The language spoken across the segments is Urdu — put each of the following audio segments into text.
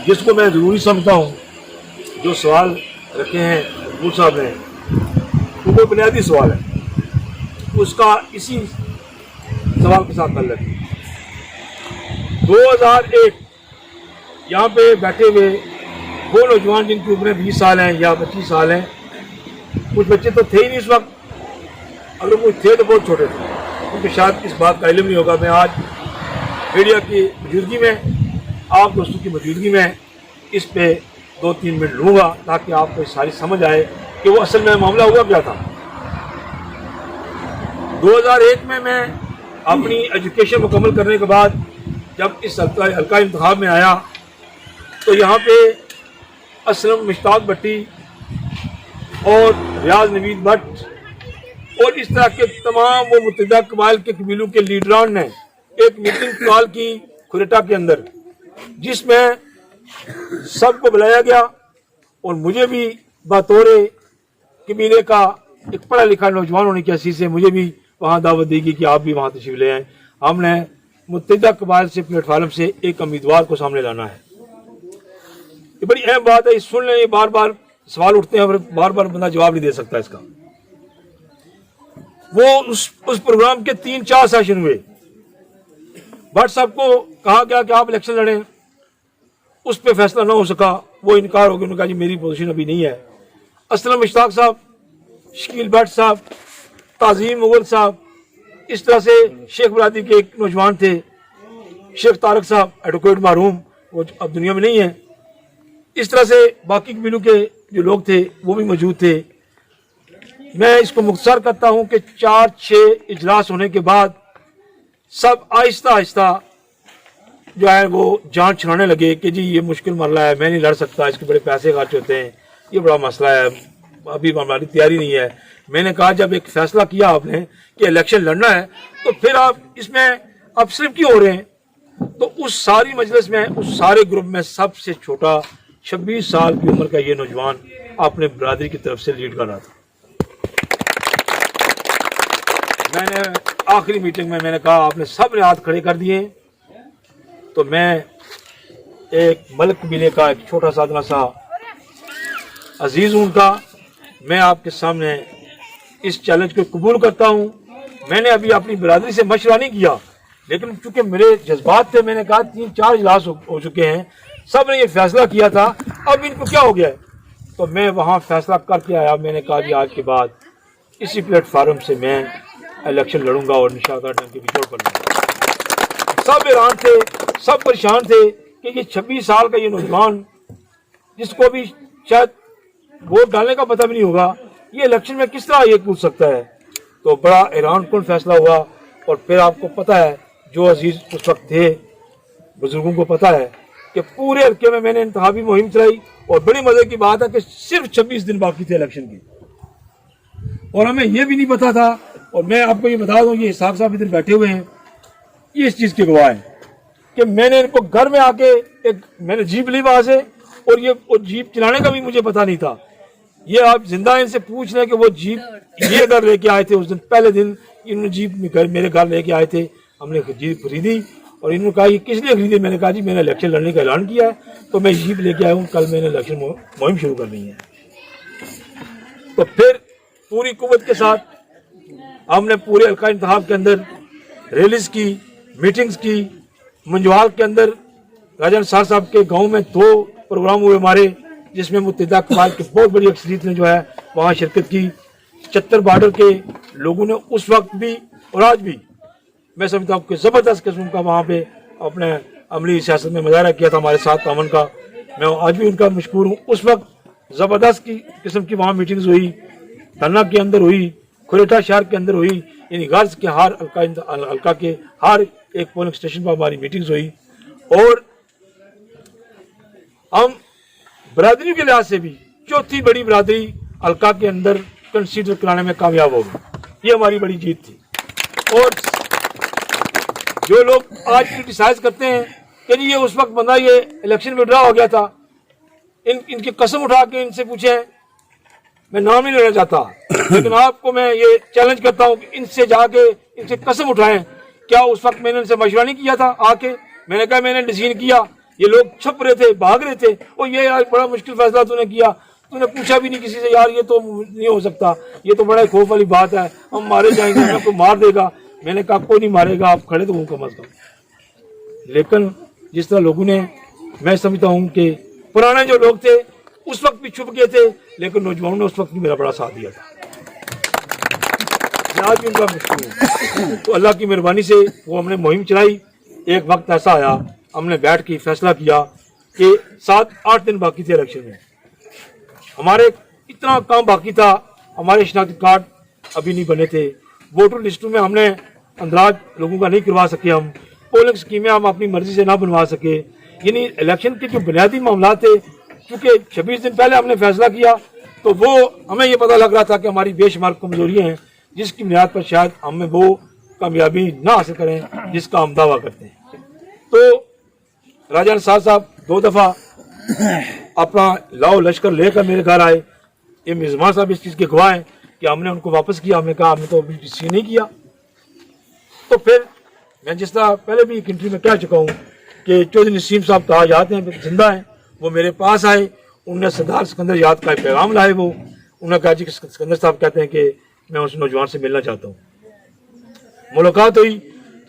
جس کو میں ضروری سمجھتا ہوں جو سوال رکھے ہیں مقبول صاحب نے وہ بنیادی سوال ہے، اس کا اسی سوال کے ساتھ تعلق ہے۔ 2001 یہاں پہ بیٹھے ہوئے وہ نوجوان جن کی عمریں 20 سال ہیں یا 25 سال ہیں، کچھ بچے تو تھے ہی نہیں اس وقت، اگر کچھ تھے تو بہت چھوٹے تھے، کیونکہ شاید اس بات کا علم نہیں ہوگا۔ میں آج میڈیا کی موجودگی میں، آپ دوستوں کی موجودگی میں اس پہ 2-3 منٹ لوں گا تاکہ آپ کو ساری سمجھ آئے کہ وہ اصل میں معاملہ ہوا کیا تھا۔ 2001 میں اپنی ایجوکیشن مکمل کرنے کے بعد جب اس حلقہ انتخاب میں آیا تو یہاں پہ اسلم مشتاق بٹی اور ریاض نوید بٹ اور اس طرح کے تمام وہ متحدہ قبائل کے قبیلوں کے لیڈران نے ایک میٹنگ کال کی کھریٹا کے اندر، جس میں سب کو بلایا گیا اور مجھے بھی بطور قبیلے کا ایک پڑھا لکھا نوجوان ہونے کی حیثیت سے مجھے بھی وہاں دعوت دی گئی کہ آپ بھی وہاں تشریف لے آئیں۔ ہم نے متحدہ قبائل سے پلیٹ فارم سے ایک امیدوار کو سامنے لانا ہے۔ یہ بڑی اہم بات ہے، سن لیں، یہ بار بار سوال اٹھتے ہیں اور بار بار بندہ جواب نہیں دے سکتا اس کا۔ وہ اس پروگرام کے 3-4 سیشن ہوئے، بٹ صاحب کو کہا گیا کہ آپ الیکشن لڑیں، اس پہ فیصلہ نہ ہو سکا، وہ انکار ہو گیا، انہوں نے کہا جی میری پوزیشن ابھی نہیں ہے۔ اسلم مشتاق صاحب، شکیل بٹ صاحب، تعظیم مغل صاحب، اس طرح سے شیخ برادری کے ایک نوجوان تھے شیخ طارق صاحب، ایڈوکیٹ معروم، وہ اب دنیا میں نہیں ہیں، اس طرح سے باقی قبیلوں کے جو لوگ تھے وہ بھی موجود تھے۔ میں اس کو مختصر کرتا ہوں کہ 4-6 اجلاس ہونے کے بعد سب آہستہ آہستہ جو ہے وہ جان چھڑانے لگے کہ جی یہ مشکل مرحلہ ہے، میں نہیں لڑ سکتا، اس کے بڑے پیسے خرچ ہوتے ہیں، یہ بڑا مسئلہ ہے، ابھی ہماری تیاری نہیں ہے۔ میں نے کہا جب ایک فیصلہ کیا آپ نے کہ الیکشن لڑنا ہے تو پھر آپ اس میں آپ صرف کیوں ہو رہے ہیں؟ تو اس ساری مجلس میں، اس سارے گروپ میں سب سے چھوٹا 26 سال کی عمر کا یہ نوجوان اپنے برادری کی طرف سے لیڈ کر رہا تھا۔ میں نے آخری میٹنگ میں نے کہا آپ نے سب نے ہاتھ کھڑے کر دیے، تو میں ایک ملک قبیلے کا ایک چھوٹا سا ادنا سا عزیز ہوں کا، میں آپ کے سامنے اس چیلنج کو قبول کرتا ہوں۔ میں نے ابھی اپنی برادری سے مشورہ نہیں کیا، لیکن چونکہ میرے جذبات تھے، میں نے کہا 3-4 اجلاس ہو چکے ہیں، سب نے یہ فیصلہ کیا تھا، اب ان کو کیا ہو گیا ہے؟ تو میں وہاں فیصلہ کر کے آیا، میں نے کہا جی آج کے بعد اسی پلیٹ فارم سے میں الیکشن لڑوں گا اور انشاءاللہ ڈنکے کی چوٹ پر لوں گا۔ سب حیران تھے، سب پریشان تھے کہ یہ 26 سال کا یہ نوجوان جس کو بھی شاید ووٹ ڈالنے کا پتہ بھی نہیں ہوگا، یہ الیکشن میں کس طرح یہ کود سکتا ہے؟ تو بڑا حیران کن فیصلہ ہوا۔ اور پھر آپ کو پتہ ہے جو عزیز اس وقت تھے، بزرگوں کو پتہ ہے کہ پورے حلقے میں نے انتخابی مہم چلائی، اور بڑی مزے کی بات ہے کہ صرف 26 دن باقی تھے الیکشن کی، اور ہمیں یہ بھی نہیں پتا تھا۔ اور میں آپ کو یہ بتا دوں، یہ اسحاق صاحب ادھر بیٹھے ہوئے ہیں، یہ اس چیز کے گواہ ہیں کہ میں نے ان کو گھر میں آ کے میں نے جیپ لی وہاں سے، اور یہ جیپ چلانے کا بھی مجھے پتا نہیں تھا۔ یہ آپ زندہ ان سے پوچھ لیں کہ وہ جیپ یہ گھر لے کے آئے تھے، اس دن پہلے دن انہوں نے جیپ میرے گھر لے کے آئے تھے، ہم نے جیپ خریدی، اور انہوں نے کہا یہ کس لیے خریدی؟ میں نے کہا جی میں نے الیکشن لڑنے کا اعلان کیا ہے تو میں جیپ لے کے آیا ہوں، کل میں نے الیکشن مہم شروع کرنی ہے۔ تو پھر پوری قوت کے ساتھ ہم نے پورے حلقہ انتخاب کے اندر ریلیز کی، میٹنگز کی۔ منجوال کے اندر راجہ انصار صاحب کے گاؤں میں 2 پروگرام ہوئے ہمارے، جس میں متحدہ قبائل کی بہت بڑی اکثریت نے جو ہے وہاں شرکت کی۔ 76 بارڈر کے لوگوں نے اس وقت بھی اور آج بھی میں سمجھتا ہوں کہ زبردست قسم کا وہاں پہ اپنے عملی سیاست میں مظاہرہ کیا تھا ہمارے ساتھ امن کا، میں آج بھی ان کا مشکور ہوں۔ اس وقت زبردست قسم کی وہاں میٹنگز ہوئی، دھنا کے اندر ہوئی، کھریٹا شہر کے اندر ہوئی، یعنی غرض کے ہر حلقہ کے ہر ایک پولنگ اسٹیشن پر ہماری میٹنگز ہوئی، اور ہم برادری کے لحاظ سے بھی 4تھی بڑی برادری حلقہ کے اندر کنسیڈر کرانے میں کامیاب ہو گئی۔ یہ ہماری بڑی جیت تھی۔ اور جو لوگ آج کرٹیسائز کرتے ہیں کہ یہ اس وقت بندہ یہ الیکشن میں ڈرا ہو گیا تھا، ان کی قسم اٹھا کے ان سے پوچھیں، میں نام نہیں لینا چاہتا لیکن آپ کو میں یہ چیلنج کرتا ہوں کہ ان سے جا کے ان سے قسم اٹھائیں، کیا اس وقت میں نے ان سے مشورہ نہیں کیا تھا؟ آ کے میں نے کہا میں نے ڈیسیژن کیا یہ لوگ چھپ رہے تھے, بھاگ رہے تھے, اور یہ یار بڑا مشکل فیصلہ تو نے کیا, تو نے پوچھا بھی نہیں کسی سے, یار یہ تو نہیں ہو سکتا, یہ تو بڑا خوف والی بات ہے, ہم مارے جائیں گے, ہمیں کوئی مار دے گا. میں نے کہا کوئی نہیں مارے گا, آپ کھڑے تو ہوں کم از کم. لیکن جس طرح لوگوں نے, میں سمجھتا ہوں کہ پرانے جو لوگ تھے اس وقت بھی چھپ گئے تھے, لیکن نوجوانوں نے اس وقت بھی میرا بڑا ساتھ دیا تھا, آج بھی ان کا مشکل ہے. تو اللہ کی مہربانی سے وہ ہم نے مہم چلائی. ایک وقت ایسا آیا, ہم نے بیٹھ کے فیصلہ کیا کہ 7-8 دن باقی تھے الیکشن میں, ہمارے اتنا کام باقی تھا, ہمارے شناختی کارڈ ابھی نہیں بنے تھے, ووٹر لسٹوں میں ہم نے اندراج لوگوں کا نہیں کروا سکے, ہم پولنگ اسکیمیں ہم اپنی مرضی سے نہ بنوا سکے. یعنی الیکشن کے جو بنیادی معاملات تھے, کیونکہ 26 دن پہلے ہم نے فیصلہ کیا تو وہ ہمیں یہ پتہ لگ رہا تھا کہ ہماری بے شمار کمزوریاں ہیں جس کی بنیاد پر شاید ہمیں وہ کامیابی نہ حاصل کریں جس کا ہم دعویٰ کرتے ہیں. تو راجہ نثار صاحب 2 دفعہ اپنا لاؤ لشکر لے کر میرے گھر آئے. یہ میزبان صاحب اس چیز کے گواہ ہیں کہ ہم نے ان کو واپس کیا, ہم نے کہا ہم نے تو ابھی ریسیو نہیں کیا. تو پھر میں جس طرح پہلے بھی ایک انٹرویو میں کہہ چکا ہوں کہ چودھری نسیم صاحب کہا یاد ہیں زندہ ہیں, وہ میرے پاس آئے, انہوں نے سردار سکندر یاد کا پیغام لائے. وہ انہوں نے کہا جی کہ سکندر صاحب کہتے ہیں کہ میں اس نوجوان سے ملنا چاہتا ہوں. ملاقات ہوئی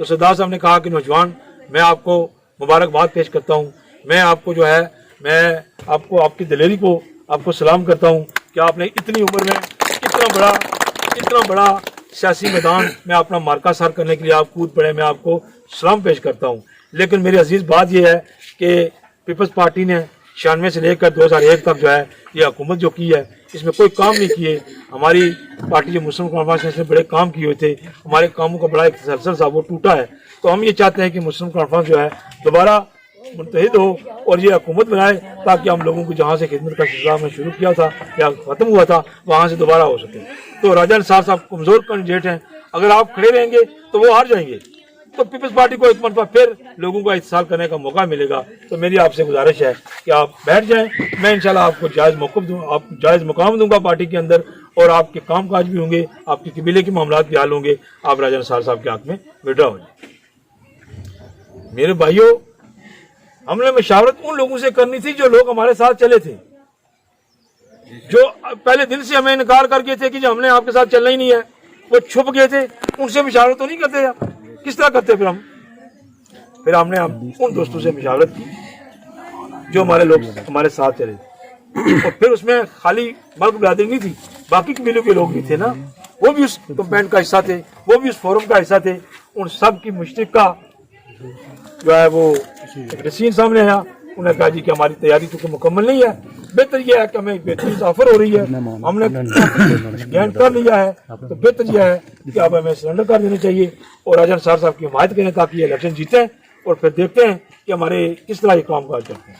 تو سردار صاحب نے کہا کہ نوجوان میں آپ کو مبارکباد پیش کرتا ہوں, میں آپ کو جو ہے میں آپ کو آپ کی دلیری کو آپ کو سلام کرتا ہوں کہ آپ نے اتنی عمر میں اتنا بڑا سیاسی میدان میں اپنا مارکا سار کرنے کے لیے آپ کود پڑے, میں آپ کو سلام پیش کرتا ہوں. لیکن میری عزیز بات یہ ہے کہ پیپلز پارٹی نے 96 سے لے کر 2001 تک جو ہے یہ حکومت جو کی ہے اس میں کوئی کام نہیں کیے. ہماری پارٹی جو مسلم کانفرنس نے بڑے کام کیے ہوئے تھے, ہمارے کاموں کا بڑا ایک تسلسل تھا, وہ ٹوٹا ہے. تو ہم یہ چاہتے ہیں کہ مسلم کانفرنس جو ہے دوبارہ متحد ہو اور یہ حکومت بنائے تاکہ ہم لوگوں کو جہاں سے خدمت کا سلسلہ میں شروع کیا تھا یا ختم ہوا تھا وہاں سے دوبارہ ہو سکے. تو راجہ نثار صاحب کمزور کینڈیڈیٹ ہیں, اگر آپ کھڑے رہیں گے تو وہ ہار جائیں گے. تو پیپلز پارٹی کو ایک مرتبہ پھر لوگوں کا اتصال کرنے کا موقع ملے گا. تو میری آپ سے گزارش ہے کہ آپ بیٹھ جائیں, میں انشاءاللہ آپ کو جائز موقف دوں, آپ کو جائز مقام دوں گا پارٹی کے اندر, اور آپ کے کام کاج بھی ہوں گے, آپ کے قبیلے کے معاملات بھی حل ہوں گے, آپ راجہ نثار صاحب کے حق میں وڈرا ہو جائیں. میرے بھائیوں, ہم نے مشاورت ان لوگوں سے کرنی تھی جو لوگ ہمارے ساتھ چلے تھے, جو پہلے دن سے ہمیں انکار کر گئے تھے کہ ہم نے آپ کے ساتھ چلنا ہی نہیں ہے, وہ چھپ گئے تھے. ان سے مشاورت تو نہیں کرتے, آپ کس طرح کرتے؟ پھر ہم نے ان دوستوں سے مشاورت کی جو ہمارے لوگ ہمارے ساتھ چلے تھے. اور پھر اس میں خالی ملک برادری نہیں تھی, باقی قبیلوں کے لوگ بھی تھے نا, وہ بھی اس کمپین کا حصہ تھے, وہ بھی اس فورم کا حصہ تھے. ان سب کی مشترکہ جو ہے وہ رسین سامنے آیا. انہوں نے کہا جی کہ ہماری تیاری تو مکمل نہیں ہے, بہتر یہ ہے کہ ہمیں بہترین آفر ہو رہی ہے, ہم نے گین کر لیا ہے, تو بہتر یہ ہے کہ اب ہمیں سرنڈر کر دینا چاہیے اور راجہ نثار صاحب کی حمایت کریں تاکہ یہ الیکشن جیتیں, اور پھر دیکھتے ہیں کہ ہمارے کس طرح یہ کام کاج کرتے ہیں.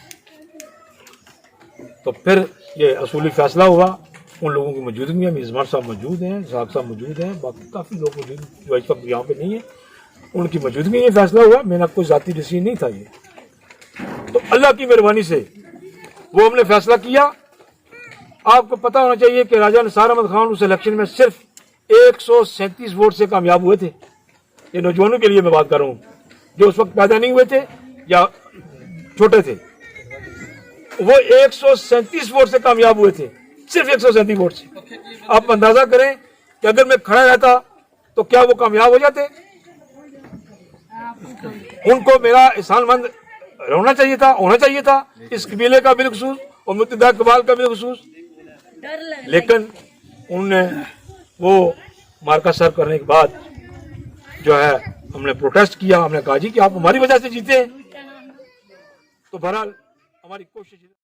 تو پھر یہ اصولی فیصلہ ہوا. ان لوگوں کی موجودگی میں میزبان صاحب موجود ہیں, ذاق صاحب موجود ہیں, باقی کافی لوگ موجود ہیں جو اس وقت یہاں پہ نہیں ہیں, ان کی موجودگی میں یہ فیصلہ ہوا. میرا کوئی ذاتی ڈیسیژن نہیں تھا یہ, تو اللہ کی مہربانی سے وہ ہم نے فیصلہ کیا. آپ کو پتہ ہونا چاہیے کہ راجہ نثار احمد خان اس الیکشن میں صرف 137 ووٹ سے کامیاب ہوئے تھے. یہ نوجوانوں کے لیے میں بات کر رہا ہوں جو اس وقت پیدا نہیں ہوئے تھے یا چھوٹے تھے, وہ 137 ووٹ سے کامیاب ہوئے تھے, صرف 137 ووٹ سے. آپ اندازہ کریں کہ اگر میں کھڑا رہتا تو کیا وہ کامیاب ہو جاتے؟ ان کو میرا احسان مند ہونا چاہیے تھا اس قبیلے کا بالخصوص اور متحدہ اقبال کا بالخصوص. لیکن انہوں نے وہ مارکا سر کرنے کے بعد جو ہے ہم نے پروٹیسٹ کیا, ہم نے کہا جی کہ آپ ہماری وجہ سے جیتے ہیں. تو بہرحال ہماری کوشش